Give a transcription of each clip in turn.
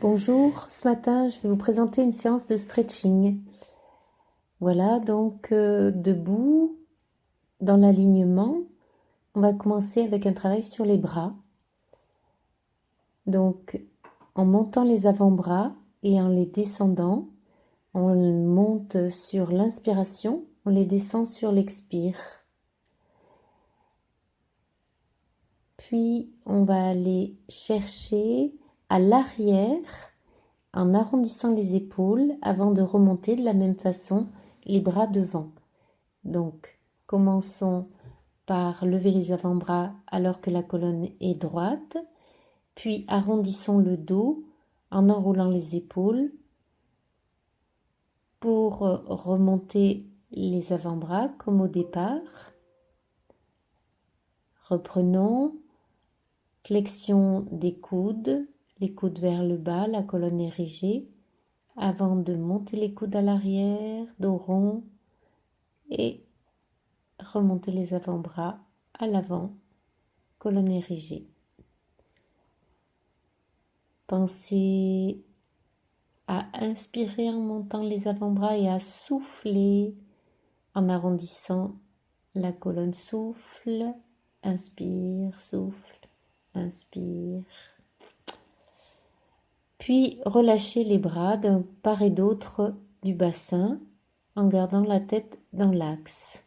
Bonjour, ce matin je vais vous présenter une séance de stretching. Voilà, donc debout, dans l'alignement, on va commencer avec un travail sur les bras. Donc en montant les avant-bras et en les descendant, on monte sur l'inspiration, on les descend sur l'expire. Puis on va aller chercher à l'arrière en arrondissant les épaules avant de remonter de la même façon les bras devant. Donc, commençons par lever les avant-bras alors que la colonne est droite, puis arrondissons le dos en enroulant les épaules pour remonter les avant-bras comme au départ. Reprenons, flexion des coudes, les coudes vers le bas, la colonne érigée, avant de monter les coudes à l'arrière, dos rond, et remonter les avant-bras à l'avant, colonne érigée. Pensez à inspirer en montant les avant-bras et à souffler en arrondissant la colonne. Souffle, inspire, souffle, inspire. Puis relâchez les bras d'un part et d'autre du bassin en gardant la tête dans l'axe.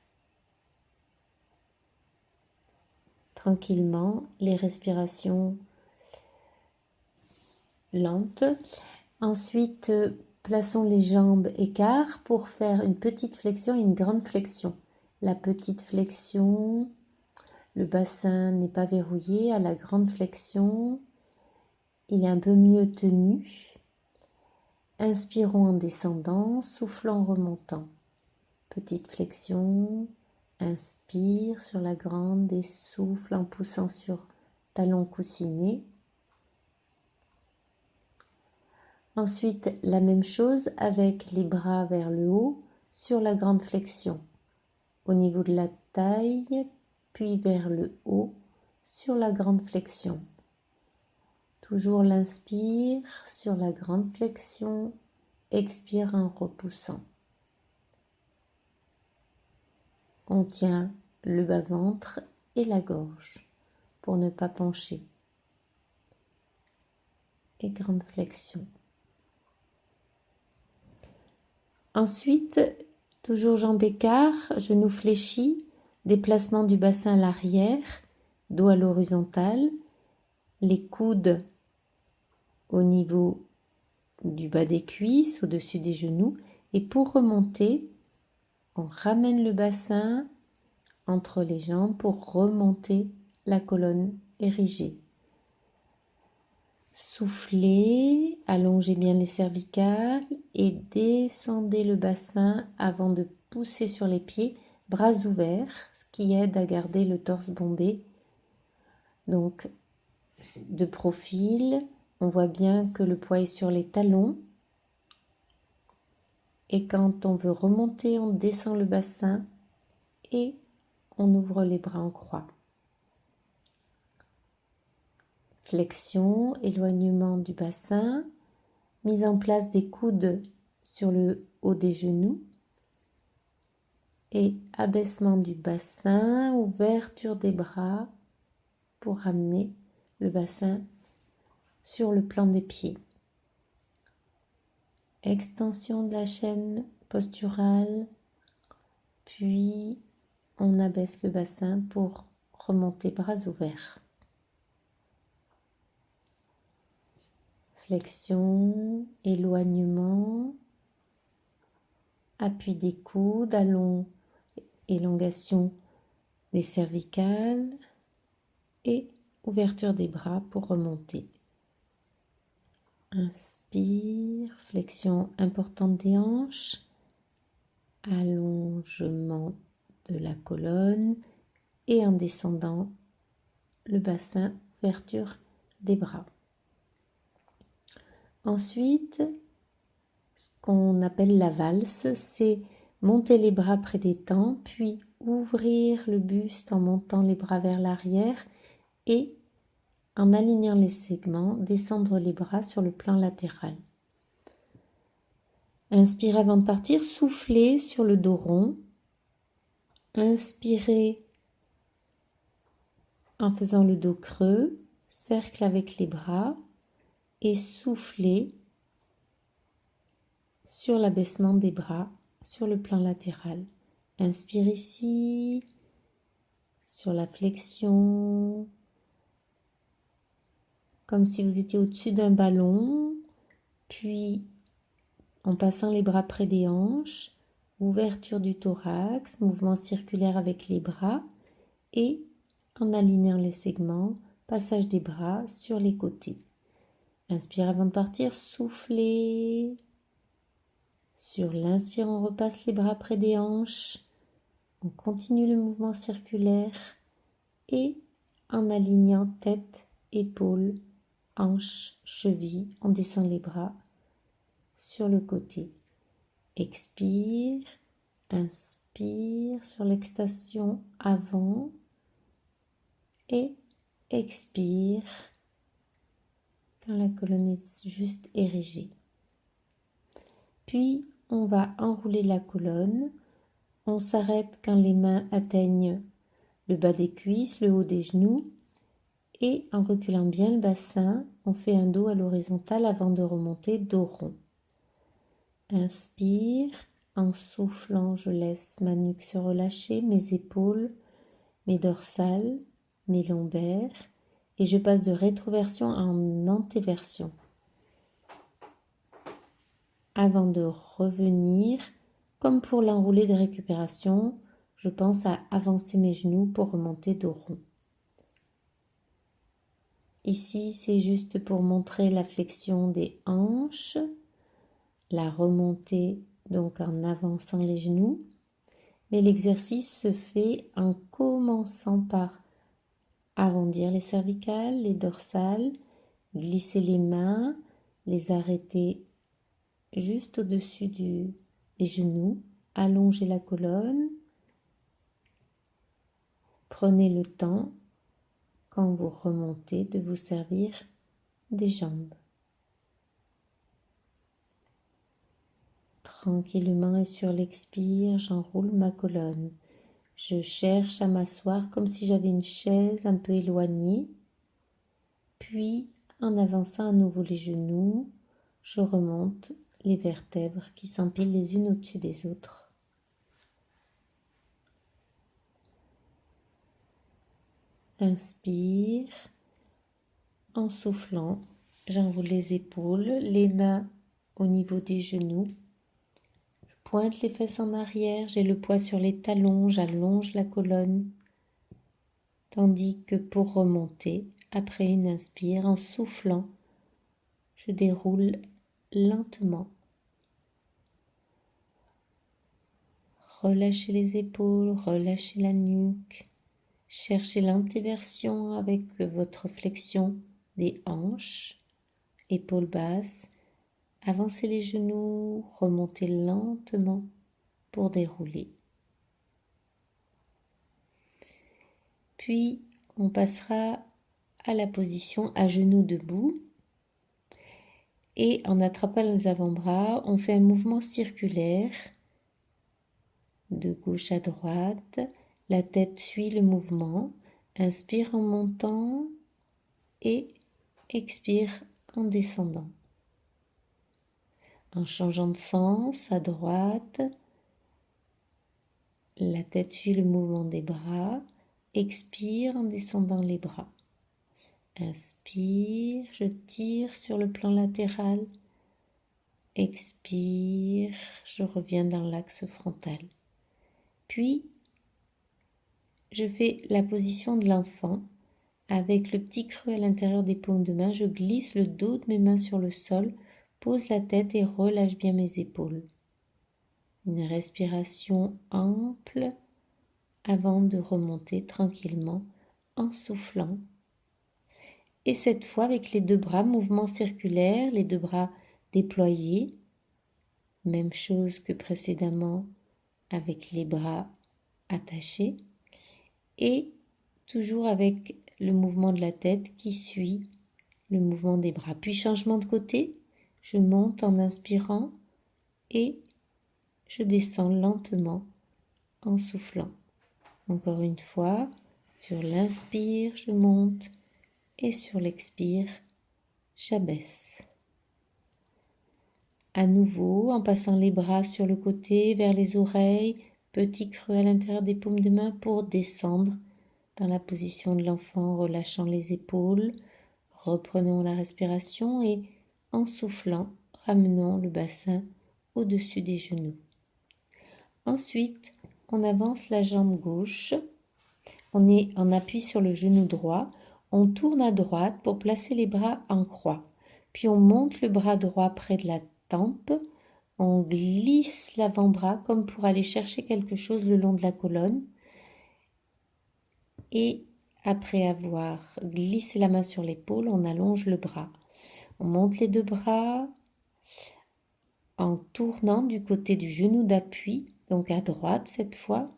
Tranquillement, les respirations lentes. Ensuite, plaçons les jambes écart pour faire une petite flexion et une grande flexion. La petite flexion, le bassin n'est pas verrouillé. À la grande flexion, il est un peu mieux tenu. Inspirons en descendant, soufflons en remontant. Petite flexion, inspire sur la grande et souffle en poussant sur talon coussiné. Ensuite, la même chose avec les bras vers le haut sur la grande flexion, au niveau de la taille, puis vers le haut sur la grande flexion. Toujours l'inspire sur la grande flexion, expire en repoussant. On tient le bas-ventre et la gorge pour ne pas pencher. Et grande flexion. Ensuite, toujours jambes écart, genoux fléchis, déplacement du bassin à l'arrière, dos à l'horizontale, les coudes au niveau du bas des cuisses, au-dessus des genoux. Et pour remonter, on ramène le bassin entre les jambes pour remonter la colonne érigée. Soufflez, allongez bien les cervicales et descendez le bassin avant de pousser sur les pieds, bras ouverts, ce qui aide à garder le torse bombé. Donc, de profil, on voit bien que le poids est sur les talons. Et quand on veut remonter, on descend le bassin et on ouvre les bras en croix. Flexion, éloignement du bassin, mise en place des coudes sur le haut des genoux et abaissement du bassin, ouverture des bras pour ramener le bassin sur le plan des pieds. Extension de la chaîne posturale, puis on abaisse le bassin pour remonter bras ouverts. Flexion, éloignement, appui des coudes, élongation des cervicales et ouverture des bras pour remonter. Inspire, flexion importante des hanches, allongement de la colonne et en descendant le bassin, ouverture des bras. Ensuite, ce qu'on appelle la valse, c'est monter les bras près des tempes, puis ouvrir le buste en montant les bras vers l'arrière et en alignant les segments, descendre les bras sur le plan latéral. Inspirez avant de partir, soufflez sur le dos rond. Inspirez en faisant le dos creux, cercle avec les bras et soufflez sur l'abaissement des bras sur le plan latéral. Inspire ici, sur la flexion, comme si vous étiez au-dessus d'un ballon, puis en passant les bras près des hanches, ouverture du thorax, mouvement circulaire avec les bras et en alignant les segments, passage des bras sur les côtés. Inspire avant de partir, soufflez. Sur l'inspire, on repasse les bras près des hanches. On continue le mouvement circulaire et en alignant tête, épaules, hanches, chevilles, on descend les bras sur le côté. Expire, inspire sur l'extension avant et expire quand la colonne est juste érigée. Puis on va enrouler la colonne. On s'arrête quand les mains atteignent le bas des cuisses, le haut des genoux. Et en reculant bien le bassin, on fait un dos à l'horizontale avant de remonter, dos rond. Inspire, en soufflant, je laisse ma nuque se relâcher, mes épaules, mes dorsales, mes lombaires. Et je passe de rétroversion en antéversion. Avant de revenir, comme pour l'enroulé de récupération, je pense à avancer mes genoux pour remonter dos rond. Ici, c'est juste pour montrer la flexion des hanches, la remontée donc en avançant les genoux. Mais l'exercice se fait en commençant par arrondir les cervicales, les dorsales, glisser les mains, les arrêter juste au-dessus des genoux, allonger la colonne. Prenez le temps, quand vous remontez, de vous servir des jambes. Tranquillement et sur l'expire, j'enroule ma colonne. Je cherche à m'asseoir comme si j'avais une chaise un peu éloignée. Puis, en avançant à nouveau les genoux, je remonte les vertèbres qui s'empilent les unes au-dessus des autres. Inspire. En soufflant, j'enroule les épaules, les mains au niveau des genoux. Je pointe les fesses en arrière, j'ai le poids sur les talons, j'allonge la colonne. Tandis que pour remonter, après une inspire, en soufflant, je déroule lentement. Relâchez les épaules, relâchez la nuque. Cherchez l'antéversion avec votre flexion des hanches, épaules basses. Avancez les genoux, remontez lentement pour dérouler. Puis, on passera à la position à genoux debout. Et en attrapant les avant-bras, on fait un mouvement circulaire de gauche à droite. La tête suit le mouvement. Inspire en montant et expire en descendant. En changeant de sens à droite, la tête suit le mouvement des bras. Expire en descendant les bras. Inspire, je tire sur le plan latéral. Expire, je reviens dans l'axe frontal. Puis, je fais la position de l'enfant. Avec le petit creux à l'intérieur des paumes de main, je glisse le dos de mes mains sur le sol, pose la tête et relâche bien mes épaules. Une respiration ample avant de remonter tranquillement en soufflant. Et cette fois, avec les deux bras, mouvement circulaire, les deux bras déployés. Même chose que précédemment avec les bras attachés. Et toujours avec le mouvement de la tête qui suit le mouvement des bras. Puis changement de côté, je monte en inspirant et je descends lentement en soufflant. Encore une fois, sur l'inspire, je monte et sur l'expire, j'abaisse. À nouveau, en passant les bras sur le côté, vers les oreilles, petit creux à l'intérieur des paumes de main pour descendre dans la position de l'enfant, relâchant les épaules. Reprenons la respiration et en soufflant, ramenons le bassin au-dessus des genoux. Ensuite, on avance la jambe gauche, on est en appui sur le genou droit, on tourne à droite pour placer les bras en croix. Puis on monte le bras droit près de la tempe, on glisse l'avant-bras comme pour aller chercher quelque chose le long de la colonne. Et après avoir glissé la main sur l'épaule, on allonge le bras. On monte les deux bras en tournant du côté du genou d'appui, donc à droite cette fois.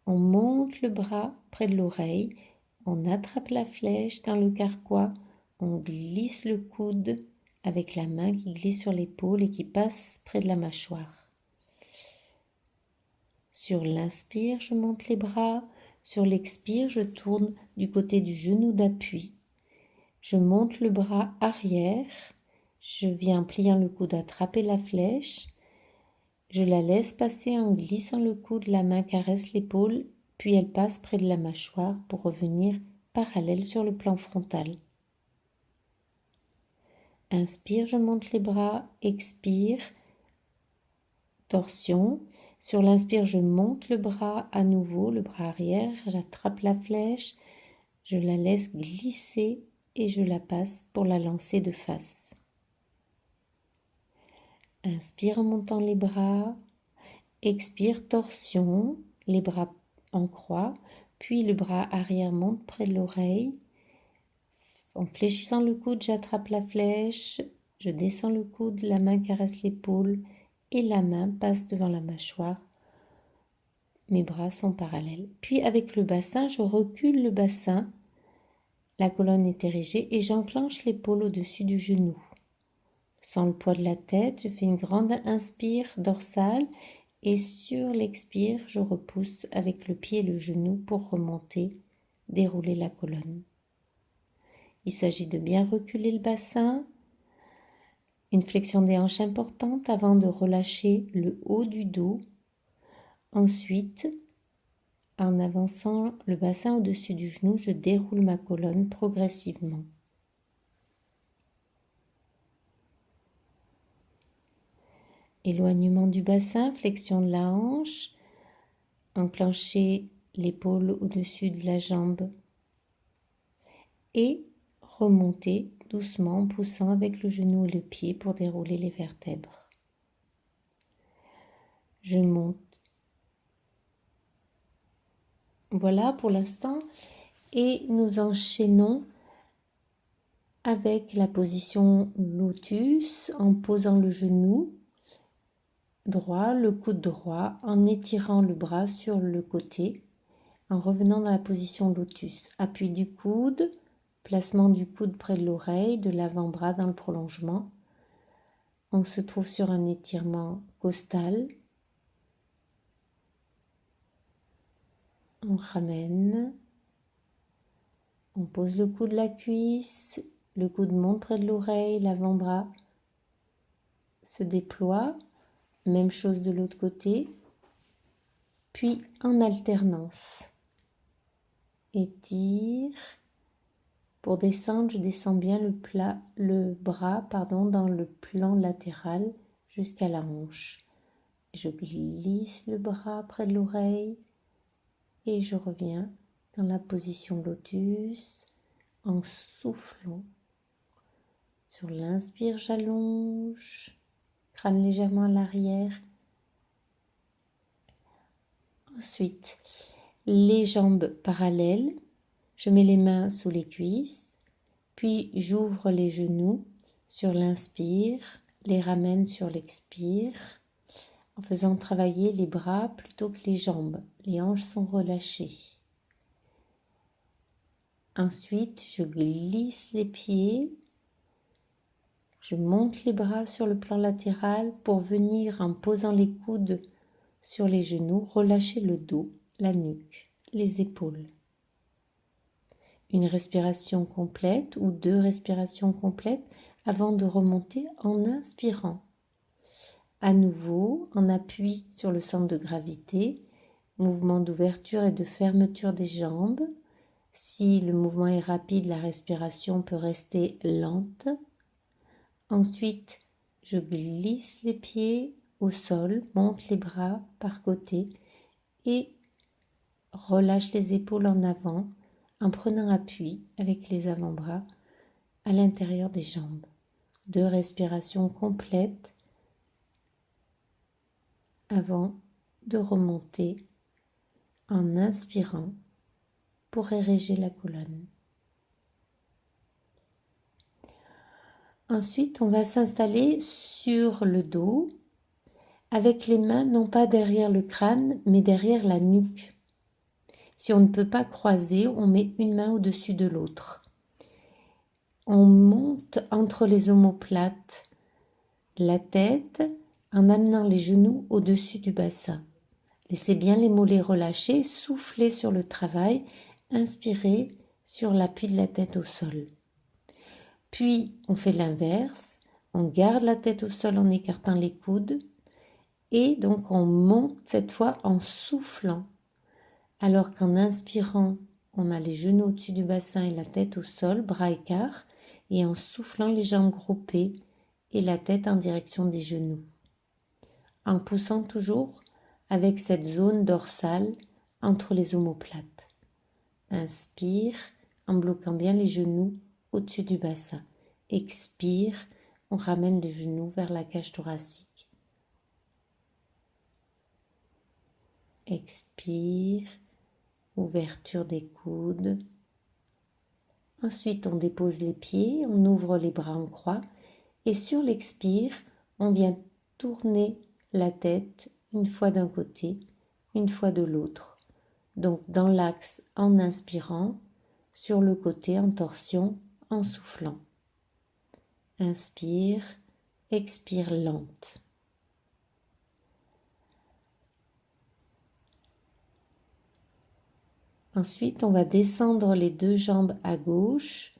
On monte le bras près de l'oreille, on attrape la flèche dans le carquois, on glisse le coude avec la main qui glisse sur l'épaule et qui passe près de la mâchoire. Sur l'inspire, je monte les bras. Sur l'expire, je tourne du côté du genou d'appui. Je monte le bras arrière. Je viens en pliant le coude attraper la flèche. Je la laisse passer en glissant le coude, la main caresse l'épaule, puis elle passe près de la mâchoire pour revenir parallèle sur le plan frontal. Inspire, je monte les bras. Expire, torsion. Sur l'inspire, je monte le bras à nouveau, le bras arrière, j'attrape la flèche, je la laisse glisser et je la passe pour la lancer de face. Inspire en montant les bras, expire, torsion, les bras en croix, puis le bras arrière monte près de l'oreille. En fléchissant le coude, j'attrape la flèche, je descends le coude, la main caresse l'épaule et la main passe devant la mâchoire. Mes bras sont parallèles. Puis avec le bassin, je recule le bassin, la colonne est érigée et j'enclenche l'épaule au-dessus du genou. Sans le poids de la tête, je fais une grande inspire dorsale et sur l'expire, je repousse avec le pied et le genou pour remonter, dérouler la colonne. Il s'agit de bien reculer le bassin, une flexion des hanches importante avant de relâcher le haut du dos. Ensuite, en avançant le bassin au-dessus du genou, je déroule ma colonne progressivement. Éloignement du bassin, flexion de la hanche, enclencher l'épaule au-dessus de la jambe et remonter doucement en poussant avec le genou et le pied pour dérouler les vertèbres. Je monte. Voilà pour l'instant et nous enchaînons avec la position lotus en posant le genou droit, le coude droit, en étirant le bras sur le côté, en revenant dans la position lotus. Appui du coude, placement du coude près de l'oreille, de l'avant-bras dans le prolongement. On se trouve sur un étirement costal. On ramène. On pose le coude, la cuisse, le coude monte près de l'oreille, l'avant-bras se déploie. Même chose de l'autre côté. Puis en alternance. Étire. Pour descendre, je descends bien le bras dans le plan latéral jusqu'à la hanche. Je glisse le bras près de l'oreille et je reviens dans la position lotus en soufflant. Sur l'inspire, j'allonge, crâne légèrement à l'arrière. Ensuite, les jambes parallèles. Je mets les mains sous les cuisses, puis j'ouvre les genoux sur l'inspire, les ramène sur l'expire, en faisant travailler les bras plutôt que les jambes. Les hanches sont relâchées. Ensuite, je glisse les pieds. Je monte les bras sur le plan latéral pour venir, en posant les coudes sur les genoux, relâcher le dos, la nuque, les épaules. Une respiration complète ou 2 respirations complètes avant de remonter en inspirant. À nouveau, en appui sur le centre de gravité, mouvement d'ouverture et de fermeture des jambes. Si le mouvement est rapide, la respiration peut rester lente. Ensuite, je glisse les pieds au sol, monte les bras par côté et relâche les épaules en avant en prenant appui avec les avant-bras à l'intérieur des jambes. 2 respirations complètes avant de remonter en inspirant pour ériger la colonne. Ensuite, on va s'installer sur le dos avec les mains non pas derrière le crâne mais derrière la nuque. Si on ne peut pas croiser, on met une main au-dessus de l'autre. On monte entre les omoplates la tête en amenant les genoux au-dessus du bassin. Laissez bien les mollets relâchés, soufflez sur le travail, inspirez sur l'appui de la tête au sol. Puis, on fait l'inverse, on garde la tête au sol en écartant les coudes et donc on monte cette fois en soufflant. Alors qu'en inspirant, on a les genoux au-dessus du bassin et la tête au sol, bras écarts, et en soufflant les jambes groupées et la tête en direction des genoux. En poussant toujours avec cette zone dorsale entre les omoplates. Inspire en bloquant bien les genoux au-dessus du bassin. Expire, on ramène les genoux vers la cage thoracique. Expire, ouverture des coudes. Ensuite, on dépose les pieds, on ouvre les bras en croix et sur l'expire, on vient tourner la tête une fois d'un côté, une fois de l'autre. Donc dans l'axe en inspirant, sur le côté en torsion en soufflant. Inspire, expire lente. Ensuite, on va descendre les 2 jambes à gauche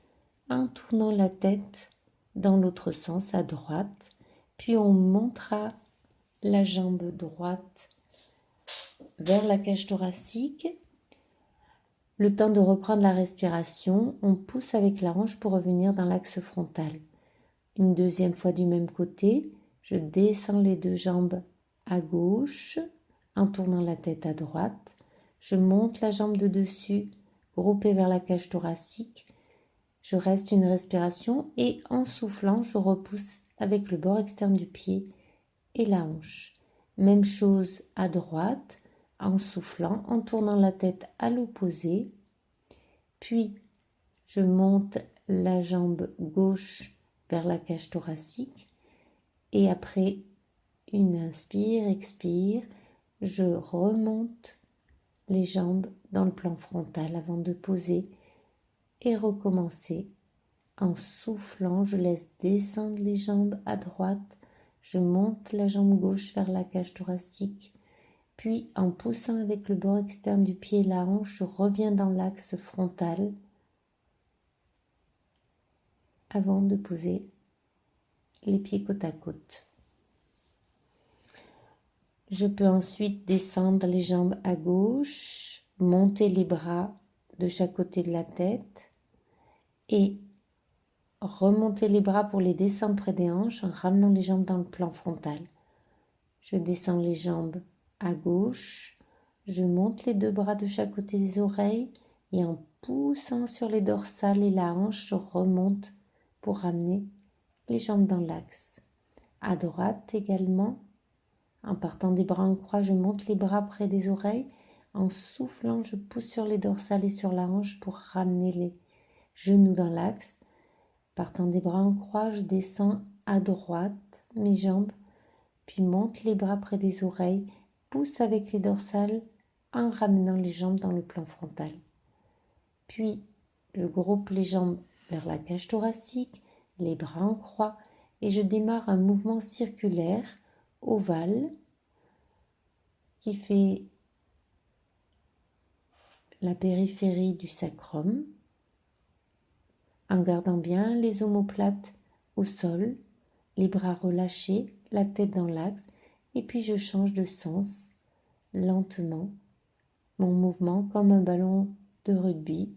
en tournant la tête dans l'autre sens à droite. Puis on montera la jambe droite vers la cage thoracique. Le temps de reprendre la respiration, on pousse avec la hanche pour revenir dans l'axe frontal. Une deuxième fois du même côté, je descends les 2 jambes à gauche en tournant la tête à droite. Je monte la jambe de dessus, groupée vers la cage thoracique. Je reste une respiration et en soufflant, je repousse avec le bord externe du pied et la hanche. Même chose à droite, en soufflant, en tournant la tête à l'opposé. Puis, je monte la jambe gauche vers la cage thoracique et après une inspire, expire, je remonte les jambes dans le plan frontal avant de poser et recommencer. En soufflant, je laisse descendre les jambes à droite, je monte la jambe gauche vers la cage thoracique, puis en poussant avec le bord externe du pied et la hanche, je reviens dans l'axe frontal avant de poser les pieds côte à côte. Je peux ensuite descendre les jambes à gauche, monter les bras de chaque côté de la tête et remonter les bras pour les descendre près des hanches en ramenant les jambes dans le plan frontal. Je descends les jambes à gauche, je monte les 2 bras de chaque côté des oreilles et en poussant sur les dorsales et la hanche, je remonte pour ramener les jambes dans l'axe. À droite également, en partant des bras en croix, je monte les bras près des oreilles. En soufflant, je pousse sur les dorsales et sur la hanche pour ramener les genoux dans l'axe. Partant des bras en croix, je descends à droite mes jambes, puis monte les bras près des oreilles, pousse avec les dorsales en ramenant les jambes dans le plan frontal. Puis, Je groupe les jambes vers la cage thoracique, les bras en croix et je démarre un mouvement circulaire, ovale, qui fait la périphérie du sacrum, en gardant bien les omoplates au sol, les bras relâchés, la tête dans l'axe, et puis je change de sens lentement, mon mouvement comme un ballon de rugby,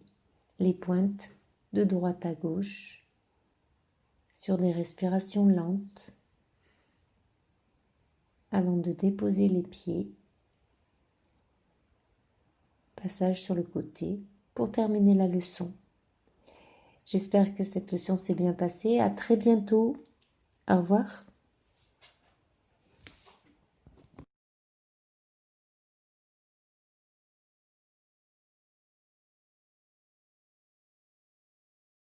les pointes de droite à gauche, sur des respirations lentes, avant de déposer les pieds, passage sur le côté, pour terminer la leçon. J'espère que cette leçon s'est bien passée. À très bientôt. Au revoir.